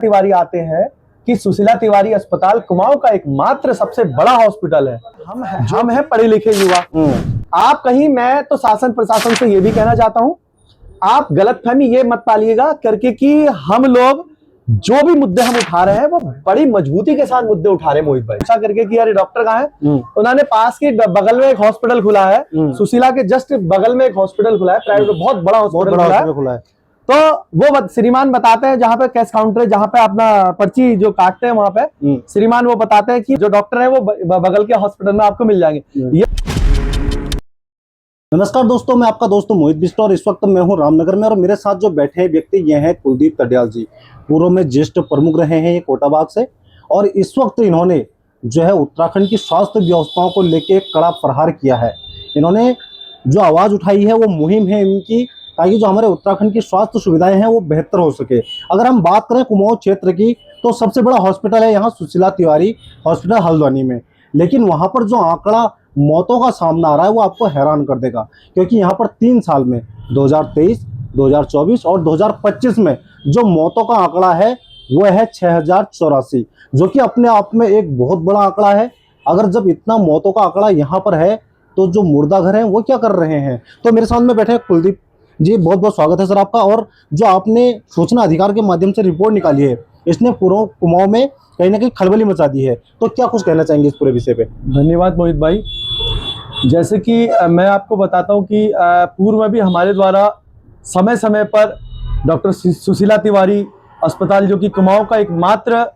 तिवारी आते हैं कि सुशीला तिवारी अस्पताल कुमाऊं का एकमात्र सबसे बड़ा हॉस्पिटल है। हम हैं पढ़े लिखे युवा। आप कहीं, मैं तो शासन प्रशासन से ये भी कहना चाहता हूं, आप गलतफहमी ये मत पालिएगा करके कि हम लोग जो भी मुद्दे हम उठा रहे हैं वो बड़ी मजबूती के साथ मुद्दे उठा रहे हैं। मोहित भाई ऐसा करके कि यार डॉक्टर कहाँ है, उन्होंने पास के बगल में एक हॉस्पिटल खुला है, सुशीला के जस्ट बगल में एक हॉस्पिटल खुला है, प्राइवेट बहुत बड़ा हॉस्पिटल खुला है। तो वो श्रीमान बताते हैं जहाँ पे कैश काउंटर है, जहाँ पे अपना पर्ची जो काटते हैं वहां पे श्रीमान वो बताते हैं कि जो डॉक्टर है वो बगल के हॉस्पिटल में आपको मिल जाएंगे। ये नमस्कार दोस्तों, मैं आपका दोस्त मोहित बिष्ट और इस वक्त मैं हूं रामनगर में और मेरे साथ जो बैठे व्यक्ति ये हैं कुलदीप कड्याल जी। पूर्व में ज्येष्ठ प्रमुख रहे हैं ये कोटाबाग से और इस वक्त इन्होंने जो है उत्तराखंड की स्वास्थ्य व्यवस्थाओं को लेकर एक कड़ा प्रहार किया है। इन्होंने जो आवाज़ उठाई है वो मुहिम है इनकी, ताकि जो हमारे उत्तराखंड की स्वास्थ्य सुविधाएं हैं वो बेहतर हो सके। अगर हम बात करें कुमाऊं क्षेत्र की तो सबसे बड़ा हॉस्पिटल है यहाँ सुशीला तिवारी हॉस्पिटल हल्द्वानी में, लेकिन वहाँ पर जो आंकड़ा मौतों का सामना आ रहा है वो आपको हैरान कर देगा, क्योंकि यहाँ पर 3 साल में 2023, 2024 और 2025 में जो मौतों का आंकड़ा है वो है 6084, जो कि अपने आप में एक बहुत बड़ा आंकड़ा है। अगर जब इतना मौतों का आंकड़ा यहाँ पर है तो जो मुर्दा घर हैं वो क्या कर रहे हैं। तो मेरे सामने बैठे कुलदीप जी, बहुत बहुत स्वागत है सर आपका। और जो आपने सूचना अधिकार के माध्यम से रिपोर्ट निकाली है, इसने पूरे कुमाऊं में कहीं ना कहीं खलबली मचा दी है, तो क्या कुछ कहना चाहेंगे इस पूरे विषय पे। धन्यवाद मोहित भाई। जैसे कि मैं आपको बताता हूं कि पूर्व में भी हमारे द्वारा समय समय पर डॉक्टर सुशीला तिवारी अस्पताल, जो कि कुमाऊं का एकमात्र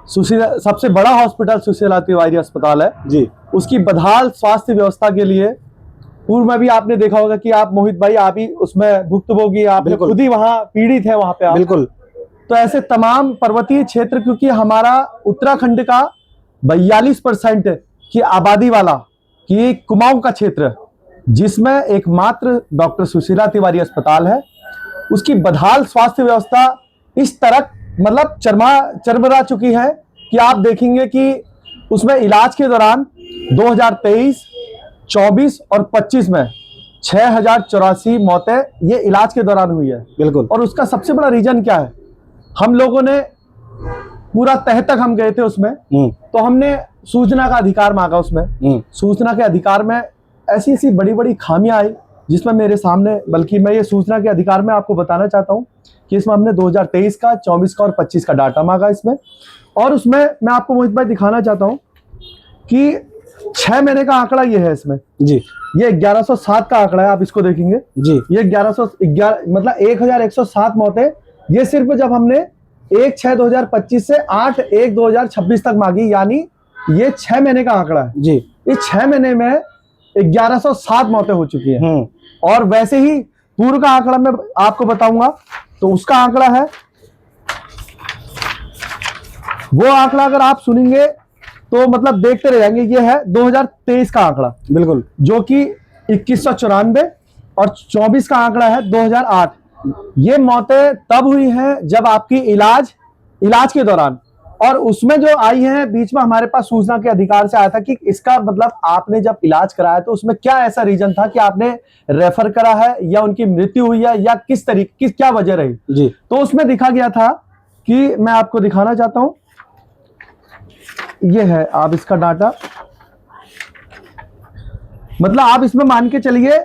सबसे बड़ा हॉस्पिटल सुशीला तिवारी अस्पताल है जी, उसकी बदहाल स्वास्थ्य व्यवस्था के लिए पूर्व में भी आपने देखा होगा कि आप मोहित भाई आप ही उसमें भुक्तभोगी, आप खुद ही वहां पीड़ित है वहां पे आप। बिल्कुल। तो ऐसे तमाम पर्वतीय क्षेत्र, क्योंकि हमारा उत्तराखंड का 42% की आबादी वाला कि कुमाऊं का क्षेत्र, जिसमें एकमात्र डॉक्टर सुशीला तिवारी अस्पताल है, उसकी बदहाल स्वास्थ्य व्यवस्था इस तरह मतलब चरमरा चुकी है कि आप देखेंगे कि उसमें इलाज के दौरान 2023, 24 और 25 में 6084 मौतें ये इलाज के दौरान हुई है। बिल्कुल। और उसका सबसे बड़ा रीजन क्या है, हम लोगों ने पूरा तह तक हम गए थे उसमें, तो हमने सूचना का अधिकार मांगा। उसमें सूचना के अधिकार में ऐसी ऐसी बड़ी बड़ी खामियां आई जिसमें मेरे सामने, बल्कि मैं ये सूचना के अधिकार में आपको बताना चाहता हूं कि इसमें हमने 2023 का, 24 का और 25 का डाटा मांगा इसमें। और उसमें मैं आपको मोहित भाई दिखाना चाहता हूं कि 6 महीने का आंकड़ा ये है इसमें जी। ये 1107 का आंकड़ा है, आप इसको देखेंगे जी। ये 1111 मतलब 1107 मौतें, ये सिर्फ जब हमने 1/6/2025 से 8/1/2026 तक मांगी, यानी ये 6 महीने का आंकड़ा है जी। इस 6 महीने में 1107 मौतें हो चुकी हैं। और वैसे ही पूर्व का आंकड़ा मैं आपको बताऊंगा तो उसका आंकड़ा है, वो आंकड़ा अगर आप सुनेंगे तो मतलब देखते रह जाएंगे। ये है 2023 का आंकड़ा, बिल्कुल, जो कि 2194, और 24 का आंकड़ा है 2008। ये मौतें तब हुई हैं जब आपकी इलाज के दौरान, और उसमें जो आई हैं बीच में हमारे पास सूचना के अधिकार से आया था कि इसका मतलब आपने जब इलाज कराया तो उसमें क्या ऐसा रीजन था कि आपने रेफर करा है या उनकी मृत्यु हुई है या किस तरीके की क्या वजह रही जी। तो उसमें दिखा गया था कि मैं आपको दिखाना चाहता हूं, ये है आप इसका डाटा, मतलब आप इसमें मान के चलिए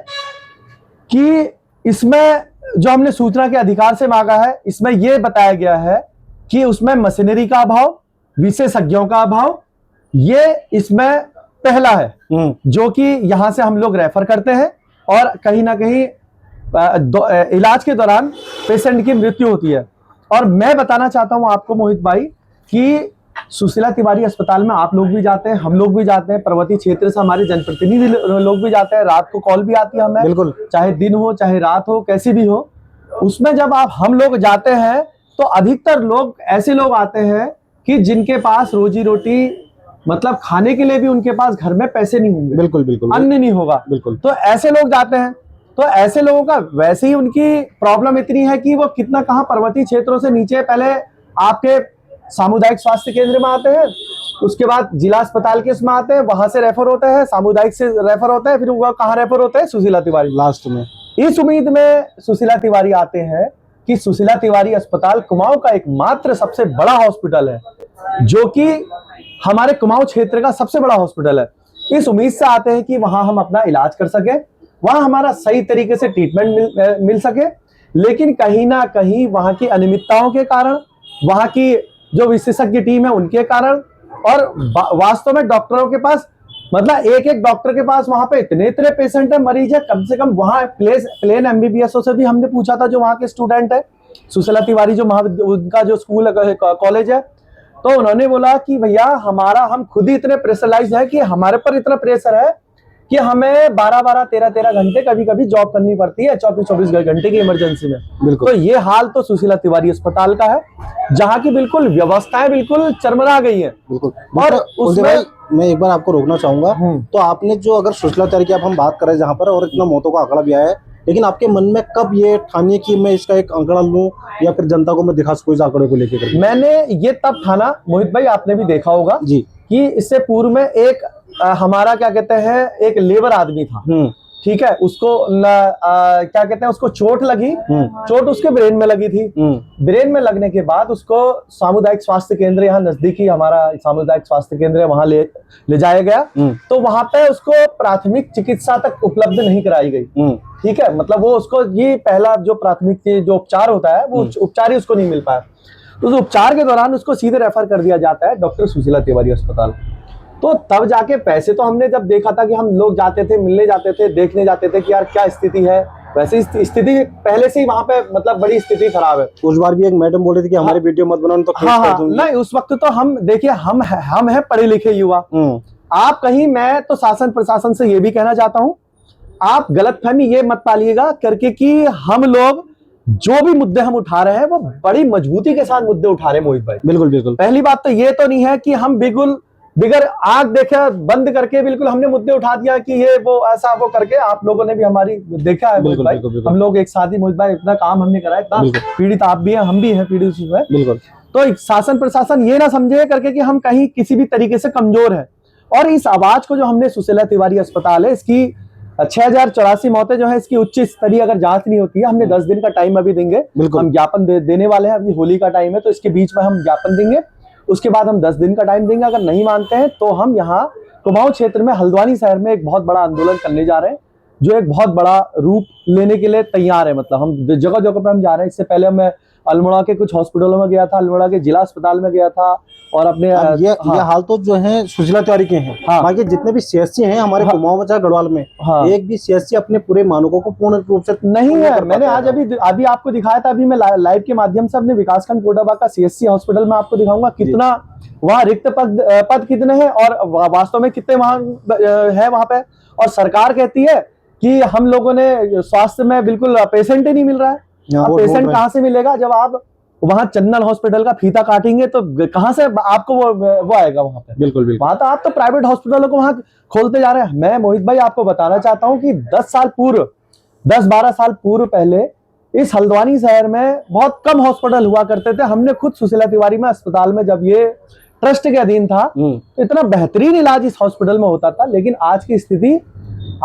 कि इसमें जो हमने सूचना के अधिकार से मांगा है, इसमें यह बताया गया है कि उसमें मशीनरी का अभाव, विशेषज्ञों का अभाव, ये इसमें पहला है, जो कि यहां से हम लोग रेफर करते हैं और कहीं ना कहीं इलाज के दौरान पेशेंट की मृत्यु होती है। और मैं बताना चाहता हूं आपको मोहित भाई कि सुशीला तिवारी अस्पताल में आप लोग भी जाते हैं, हम लोग भी जाते हैं, पर्वतीय क्षेत्र से हमारे जनप्रतिनिधि लोग भी जाते हैं, रात को कॉल भी आती है हमें, बिल्कुल, चाहे दिन हो चाहे रात हो कैसी भी हो। उसमें जब हम लोग जाते हैं तो अधिकतर लोग ऐसे लोग आते हैं कि जिनके पास रोजी रोटी मतलब खाने के लिए भी उनके पास घर में पैसे नहीं होंगे, बिल्कुल बिल्कुल, अन्न नहीं होगा, बिल्कुल, तो ऐसे लोग जाते हैं। तो ऐसे लोगों का वैसे ही उनकी प्रॉब्लम इतनी है कि वो कितना कहाँ पर्वतीय क्षेत्रों से नीचे पहले आपके सामुदायिक स्वास्थ्य केंद्र में आते हैं, उसके बाद जिला अस्पताल के इसमें आते हैं, वहां से रेफर होते हैं, सामुदायिक से रेफर होते हैं, फिर वो कहाँ रेफर होते हैं, सुशीला तिवारी लास्ट में। इस उम्मीद में सुशीला तिवारी आते हैं कि सुशीला तिवारी अस्पताल कुमाऊं का एकमात्र सबसे बड़ा हॉस्पिटल है, जो कि हमारे कुमाऊं क्षेत्र का सबसे बड़ा हॉस्पिटल है। इस उम्मीद से आते हैं कि वहां हम अपना इलाज कर सके, वहां हमारा सही तरीके से ट्रीटमेंट मिल सके, लेकिन कहीं ना कहीं वहां की अनियमितताओं के कारण, वहां की जो विशेषज्ञ टीम है उनके कारण, और वास्तव में डॉक्टरों के पास, मतलब एक एक डॉक्टर के पास वहां पे इतने इतने पेशेंट है, मरीज है, कम से कम वहां प्लेन एमबीबीएसओ से भी हमने पूछा था, जो वहां के स्टूडेंट है, सुशीला तिवारी जो उनका जो स्कूल कॉलेज है, तो उन्होंने बोला कि भैया हम खुद ही इतने प्रेशराइज है कि हमारे पर इतना प्रेशर है कि हमें 12-12, 13-13 घंटे कभी कभी जॉब करनी पड़ती है, 24-24 घंटे की इमरजेंसी में। बिल्कुल। तो ये हाल तो सुशीला तिवारी अस्पताल का है, जहाँ की बिल्कुल व्यवस्थाएं बिल्कुल चरमरा गई है। बिल्कुल। और उसमें मैं एक बार आपको रोकना चाहूंगा। तो आपने जो अगर सुशीला तिवारी की हम बात करें जहाँ पर, और इतना मौतों का आंकड़ा भी आया है, लेकिन आपके मन में कब ये ठानिए कि मैं इसका एक आंकड़ा लूं या फिर जनता को मैं दिखा सकूं इस आंकड़े को लेकर? मैंने ये तब ठाना, मोहित भाई आपने भी देखा होगा जी, कि इससे पूर्व में एक हमारा क्या कहते हैं, एक लेबर आदमी था, ठीक है, उसको क्या कहते हैं, उसको चोट लगी, चोट उसके ब्रेन में लगी थी। ब्रेन में लगने के बाद उसको सामुदायिक स्वास्थ्य केंद्र, यहाँ नजदीकी हमारा सामुदायिक स्वास्थ्य केंद्र है, वहां ले जाया गया। तो वहां पे उसको प्राथमिक चिकित्सा तक उपलब्ध नहीं कराई गई, ठीक है, मतलब वो उसको ये पहला जो प्राथमिक जो उपचार होता है वो उपचार ही उसको नहीं मिल पाया। तो उस उपचार के दौरान उसको सीधे रेफर कर दिया जाता है डॉक्टर सुशीला तिवारी अस्पताल। तो तब जाके पैसे तो हमने जब देखा था कि हम लोग जाते थे, मिलने जाते थे, देखने जाते थे कि यार क्या स्थिति है, वैसे स्थिति पहले से ही वहां पे मतलब बड़ी स्थिति खराब है। उस बार भी एक मैडम बोल रही थी कि हमारी वीडियो मत बनाओ तो हाँ, नहीं उस वक्त तो हम देखिए हम है पढ़े लिखे युवा, आप कहीं, मैं तो शासन प्रशासन से ये भी कहना चाहता हूँ, आप गलतफहमी ये मत पालिएगा करके कि हम लोग जो भी मुद्दे हम उठा रहे हैं वो बड़ी मजबूती के साथ मुद्दे उठा रहे हैं मोहित भाई। बिल्कुल बिल्कुल। पहली बात तो ये तो नहीं है कि हम बिगर आग देखे बंद करके बिल्कुल हमने मुद्दे उठा दिया कि ये वो ऐसा वो करके, आप लोगों ने भी हमारी देखा है मोहित भाई, हम लोग एक साथ ही मोहित भाई इतना काम हमने करा है, इतना पीड़ित आप भी हैं, हम भी हैं पीड़ित में। बिल्कुल। तो शासन प्रशासन ये ना समझे करके कि हम कहीं किसी भी तरीके से कमजोर है, और इस आवाज को जो हमने सुशीला तिवारी अस्पताल है, इसकी 6084 मौतें जो है, इसकी उच्च स्तरीय अगर जांच नहीं होती है, हमने 10 दिन का टाइम अभी देंगे, हम ज्ञापन देने वाले हैं, अभी होली का टाइम है तो इसके बीच में हम ज्ञापन देंगे, उसके बाद हम 10 दिन का टाइम देंगे। अगर नहीं मानते हैं तो हम यहाँ कुमाऊं क्षेत्र में हल्द्वानी शहर में एक बहुत बड़ा आंदोलन करने जा रहे हैं, जो एक बहुत बड़ा रूप लेने के लिए तैयार है। मतलब हम जगह जगह पे हम जा रहे हैं। इससे पहले मैं अल्मोड़ा के कुछ हॉस्पिटलों में गया था, अल्मोड़ा के जिला अस्पताल में गया था, और अपने ये हाल तो जो है सुशीला तिवारी के हैं, बाकी जितने भी सीएससी हैं हमारे कुमाऊं में चाहे गढ़वाल में, एक भी सीएससी अपने पूरे मानकों को पूर्ण रूप से नहीं है। मैंने आज अभी आपको दिखाया था, अभी मैं लाइव के माध्यम से अपने विकासखंड कोटाबाग का सीएससी हॉस्पिटल में आपको दिखाऊंगा कितना वहाँ रिक्त पद कितने हैं और वास्तव में कितने वहाँ है वहाँ पे। और सरकार कहती है कि हम लोगों ने स्वास्थ्य में बिल्कुल पेशेंट ही नहीं मिल रहा है। पेशेंट कहाँ से मिलेगा जब आप वहां चंदन हॉस्पिटल का फीता काटेंगे तो कहां से आपको वो आएगा वहां पे। बिल्कुल वहां तो आप तो प्राइवेट हॉस्पिटलों को वहां खोलते जा रहे हैं। मैं मोहित भाई आपको बताना चाहता हूं कि 10-12 साल पूर्व पहले इस हल्द्वानी शहर में बहुत कम हॉस्पिटल हुआ करते थे। हमने खुद सुशीला तिवारी में अस्पताल में जब ये ट्रस्ट के अधीन था तो इतना बेहतरीन इलाज इस हॉस्पिटल में होता था। लेकिन आज की स्थिति,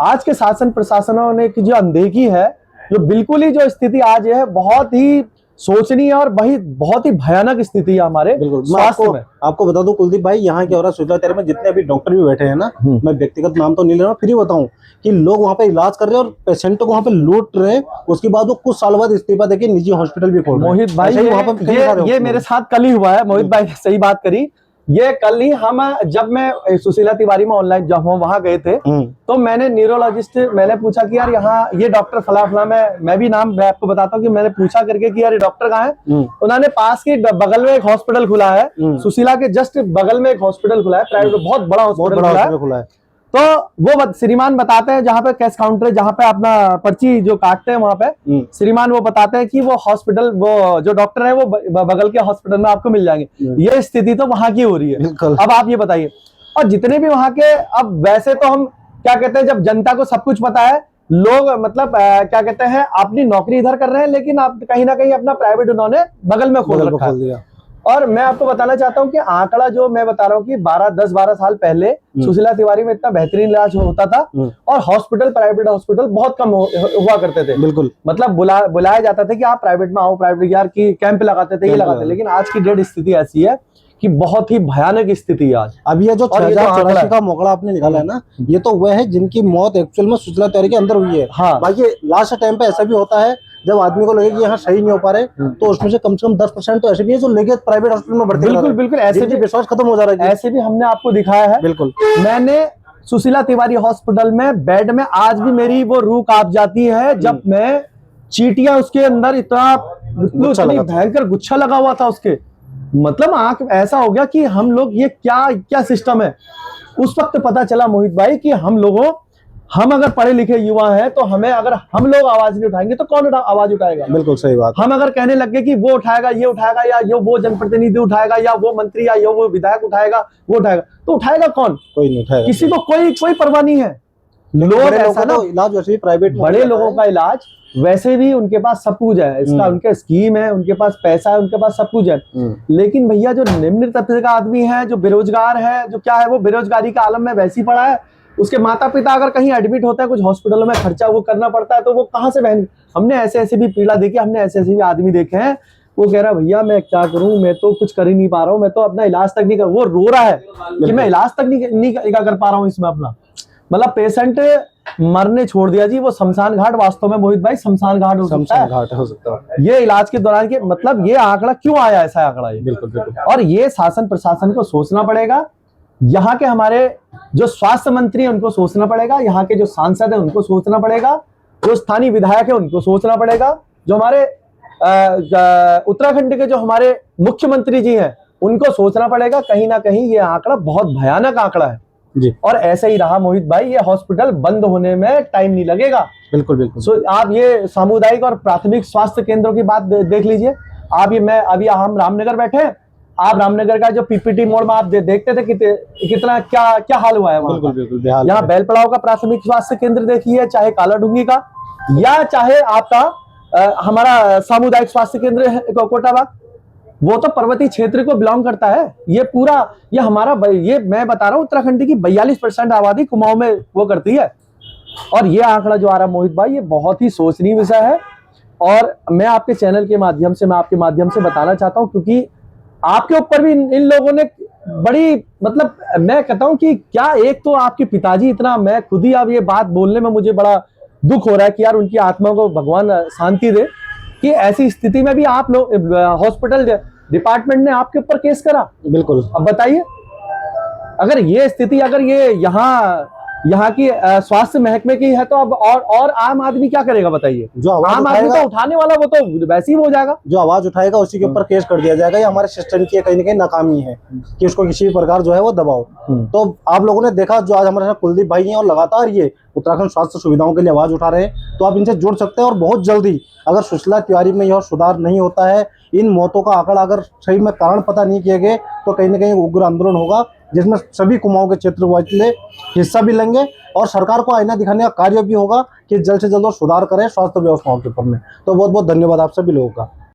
आज के शासन प्रशासनों ने की जो अनदेखी है, जो बिल्कुल ही जो स्थिति आज है, बहुत ही सोचनीय और बहुत ही भयानक स्थिति है हमारे स्वास्थ्य में। आपको बता दूं कुलदीप भाई, यहाँ क्या हो रहा है सुशीला तिवारी में जितने अभी डॉक्टर भी बैठे हैं ना, मैं व्यक्तिगत नाम तो नहीं ले रहा, फिर ही बताऊं कि लोग वहाँ पे इलाज कर रहे हैं और पेशेंटों को वहाँ पे लूट रहे हैं। उसके बाद वो कुछ साल बाद इस्तीफा देके निजी हॉस्पिटल भी खोल रहे हैं। मोहित भाई ये मेरे साथ कल ही हुआ है। मोहित भाई सही बात करी। ये कल ही जब मैं सुशीला तिवारी में ऑनलाइन जब हम वहां गए थे तो मैंने न्यूरोलॉजिस्ट, मैंने पूछा कि यार यहाँ ये डॉक्टर फला मैं भी नाम मैं आपको बताता हूँ कि मैंने पूछा करके कि यार ये डॉक्टर कहाँ है। उन्होंने पास के बगल में एक हॉस्पिटल खुला है, सुशीला के जस्ट बगल में एक हॉस्पिटल खुला है, प्राइवेट बहुत बड़ा हॉस्पिटल खुला है। तो वो श्रीमान बताते हैं जहाँ पे कैश काउंटर है, जहाँ पे अपना पर्ची जो काटते हैं वहां पे श्रीमान वो बताते हैं कि वो हॉस्पिटल, वो जो डॉक्टर है वो बगल के हॉस्पिटल में आपको मिल जाएंगे। ये स्थिति तो वहां की हो रही है। अब आप ये बताइए, और जितने भी वहां के, अब वैसे तो हम क्या कहते हैं, जब जनता को सब कुछ पता है, लोग मतलब क्या कहते हैं अपनी नौकरी इधर कर रहे हैं, लेकिन आप कहीं ना कहीं अपना प्राइवेट उन्होंने बगल में खोल रखा है। और मैं आपको बताना चाहता हूँ कि आंकड़ा जो मैं बता रहा हूँ कि 10-12 साल पहले सुशीला तिवारी में इतना बेहतरीन इलाज होता था और हॉस्पिटल, प्राइवेट हॉस्पिटल बहुत कम हुआ करते थे। बिल्कुल, मतलब बुलाया जाता था कि आप प्राइवेट में आओ, प्राइवेट यार की कैंप लगाते थे, ये लगाते थे। लेकिन आज की डेट स्थिति ऐसी है कि बहुत ही भयानक स्थिति है आज। अब ये जो और ये तो आंकड़ा 6084 का मोकड़ा आपने निकाला है ना, ये तो वह है जिनकी मौत एक्चुअल में सुशीला तिवारी के अंदर हुई है। हाँ। बाकी लास्ट टाइम पे ऐसा भी होता है जब आदमी को लगे कि यहाँ सही नहीं हो पा रहे, तो उसमें से कम 10% तो ऐसे भी है जो लेके प्राइवेट हॉस्पिटल में भर्ती। बिल्कुल बिल्कुल, ऐसे भी विश्वास खत्म हो जा रहा है। ऐसे भी हमने आपको दिखाया है। बिल्कुल, मैंने सुशीला तिवारी हॉस्पिटल में बेड में आज भी मेरी वो रूह कांप जाती है जब मैं चींटियां उसके अंदर इतनी भयंकर गुच्छा लगा हुआ था उसके, मतलब आंख ऐसा हो गया कि हम लोग ये क्या क्या सिस्टम है। उस वक्त पता चला मोहित भाई कि हम अगर पढ़े लिखे युवा हैं तो हमें, अगर हम लोग आवाज नहीं उठाएंगे तो कौन आवाज उठाएगा। बिल्कुल सही बात। हम अगर कहने लग गए कि वो उठाएगा, ये उठाएगा, या वो जनप्रतिनिधि उठाएगा, या वो मंत्री, या वो विधायक उठाएगा, वो उठाएगा, तो उठाएगा कौन? कोई नहीं उठाएगा। किसी को कोई परवाह नहीं है। लोग ऐसा ना, इलाज वैसे भी प्राइवेट, बड़े लोगों का इलाज वैसे भी उनके पास सब कुछ है, इसका उनके स्कीम है, उनके पास पैसा है, उनके पास सब कुछ है। लेकिन भैया जो निम्न तबके का आदमी है, जो बेरोजगार है, जो क्या है, वो बेरोजगारी का आलम में वैसे ही पड़ा है। उसके माता पिता अगर कहीं एडमिट होता है, कुछ हॉस्पिटलों में खर्चा वो करना पड़ता है, तो वो कहाँ से बहन। हमने ऐसे भी पीड़ा देखी, हमने ऐसे भी आदमी देखे हैं, वो कह रहा है भैया मैं क्या करूं, मैं तो कुछ कर ही नहीं पा रहा हूं, मैं तो अपना इलाज तक नहीं कर, वो रो रहा है कि मैं इलाज तक नहीं कर पा रहा हूं इसमें अपना। मतलब पेशेंट मरने छोड़ दिया जी, वो शमशान घाट, वास्तव में मोहित भाई शमशान घाट हो सकता है ये इलाज के दौरान के। मतलब ये आंकड़ा क्यों आया, ऐसा आंकड़ा ये? बिल्कुल। और ये शासन प्रशासन को सोचना पड़ेगा, यहाँ के हमारे जो स्वास्थ्य मंत्री हैं उनको सोचना पड़ेगा, यहाँ के जो सांसद हैं उनको सोचना पड़ेगा, जो स्थानीय विधायक है उनको सोचना पड़ेगा, जो हमारे उत्तराखंड के जो हमारे मुख्यमंत्री जी हैं उनको सोचना पड़ेगा। कहीं ना कहीं ये आंकड़ा बहुत भयानक आंकड़ा है जी। और ऐसे ही रहा मोहित भाई, ये हॉस्पिटल बंद होने में टाइम नहीं लगेगा। बिल्कुल। सो आप ये सामुदायिक और प्राथमिक स्वास्थ्य केंद्रों की बात देख लीजिए। अभी हम रामनगर बैठे हैं, आप रामनगर का जो पीपीटी मोड़ में आप देखते थे कितना क्या हाल हुआ है वहाँ। बिल्कुल। यहाँ बैलपड़ाव का प्राथमिक स्वास्थ्य केंद्र देखिए, चाहे कालाडूंगी का, या चाहे आपका हमारा सामुदायिक स्वास्थ्य केंद्र है कोटाबाग, वो तो पर्वतीय क्षेत्र को बिलोंग करता है। ये पूरा ये हमारा, ये मैं बता रहा हूँ उत्तराखंड की 42% आबादी कुमाऊं में वो करती है। और ये आंकड़ा जो आ रहा है मोहित भाई, ये बहुत ही सोचनीय विषय है। और मैं आपके चैनल के माध्यम से, मैं आपके माध्यम से बताना चाहता हूँ, क्योंकि आपके ऊपर भी इन लोगों ने बड़ी, मतलब मैं कहता हूँ कि क्या, एक तो आपके पिताजी इतना, मैं खुद ही अब ये बात बोलने में मुझे बड़ा दुख हो रहा है कि यार उनकी आत्मा को भगवान शांति दे, कि ऐसी स्थिति में भी आप लोग हॉस्पिटल डिपार्टमेंट ने आपके ऊपर केस करा। बिल्कुल। अब बताइए, अगर ये स्थिति, अगर ये यहाँ की स्वास्थ्य महकमे की है, तो अब और आम आदमी क्या करेगा बताइए? जो आम आदमी तो उठाने वाला, वो तो वैसे ही हो जाएगा, जो आवाज उठाएगा उसी के ऊपर केस कर दिया जाएगा। ये हमारे सिस्टम की कहीं ना कहीं नाकामी है कि उसको किसी भी प्रकार जो है वो दबाओ। तो आप लोगों ने देखा, जो आज हमारे साथ कुलदीप भाई हैं और लगातार ये उत्तराखंड स्वास्थ्य सुविधाओं के लिए आवाज उठा रहे हैं, तो आप इनसे जुड़ सकते हैं। और बहुत जल्दी अगर सुशीला तिवारी में यह सुधार नहीं होता है, इन मौतों का आंकड़ा अगर सही में कारण पता नहीं किए गए, तो कहीं ना कहीं उग्र आंदोलन होगा, जिसमें सभी कुमाऊं के क्षेत्र वाले हिस्सा भी लेंगे और सरकार को आईना दिखाने का कार्य भी होगा कि जल्द से जल्द सुधार करें स्वास्थ्य व्यवस्थाओं के ऊपर में। तो बहुत बहुत धन्यवाद आप सभी लोगों का।